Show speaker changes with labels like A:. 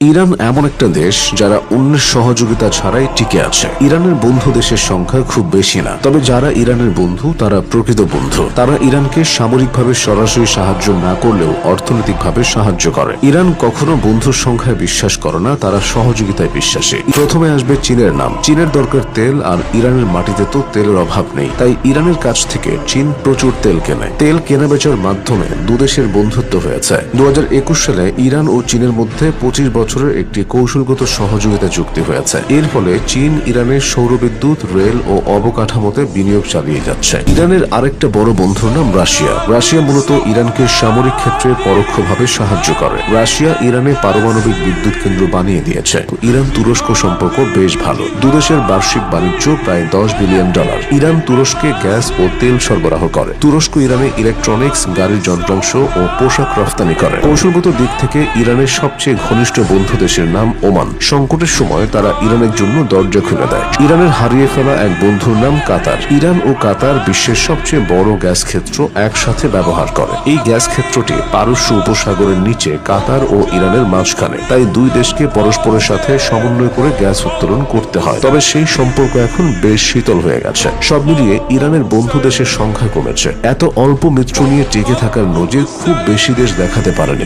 A: Iran এমন একটা দেশ যারা অন্যের সহযোগিতা ছাড়াই টিকে আছে। ইরানের বন্ধু দেশের সংখ্যা খুব বেশি না, তবে যারা ইরানের বন্ধু তারা প্রকৃত বন্ধু। তারা ইরানকে সামরিকভাবে সরাসরি সাহায্য না করলেও অর্থনৈতিকভাবে সাহায্য করে। ইরান কখনো বন্ধুর সংখ্যায় বিশ্বাস করে না, তারা সহযোগিতায় বিশ্বাসী। প্রথমে আসবে চীনের নাম। চীনের দরকার তেল, আর ইরানের মাটিতে তো তেলের অভাব নেই, তাই ইরানের কাছ থেকে চীন প্রচুর তেল কেনে। তেল কেনাবেচার মাধ্যমে দুদেশের বন্ধুত্ব হয়েছে। 2021 সালে ইরান ও চীনের মধ্যে 25 বছরের একটি কৌশলগত সহযোগিতা চুক্তি হয়েছে। এর ফলে চীন ইরানের সৌরবিদ্যুৎ, রেল ও অবকাঠামোতে বিনিয়োগ চালিয়ে যাচ্ছে। ইরানের আরেকটা বড় বন্ধুর নাম রাশিয়া। রাশিয়া মূলত ইরানকে সামরিক ক্ষেত্রে পরোক্ষভাবে সাহায্য করে। রাশিয়া ইরানে পারমাণবিক বিদ্যুৎ কেন্দ্র বানিয়ে দিয়েছে। ইরান তুরস্ক সম্পর্ক বেশ ভালো। দুদেশের বার্ষিক বাণিজ্য প্রায় $10 বিলিয়ন। ইরান তুরস্কে গ্যাস ও তেল সরবরাহ করে। তুরস্ক ইরানে ইলেকট্রনিক্স, গাড়ির যন্ত্রাংশ ও পোশাক রফতানি করে। কৌশলগত দিক থেকে ইরানের সবচেয়ে ঘনিষ্ঠ বন্ধু দেশের নাম ওমান। সংকটের সময় তারা ইরানের জন্য দরজা খুলে দেয়। ইরানের হারিয়ে ফেলা এক বন্ধুর নাম কাতার। ইরান ও কাতার বিশ্বের সবচেয়ে বড় গ্যাস ক্ষেত্র একসাথে ব্যবহার করে। এই গ্যাস ক্ষেত্রটি পারস্য উপসাগরের নিচে কাতার ও ইরানের মাঝখানে, তাই দুই দেশকে পরস্পরের সাথে সমন্বয় করে গ্যাস উত্তোলন করতে হয়। তবে সেই সম্পর্ক এখন বেশ শীতল হয়ে গেছে। সব মিলিয়ে ইরানের বন্ধু দেশের সংখ্যা কমেছে। এত অল্প মিত্র নিয়ে টিকে থাকার নজির খুব বেশি দেশ দেখাতে পারেনি।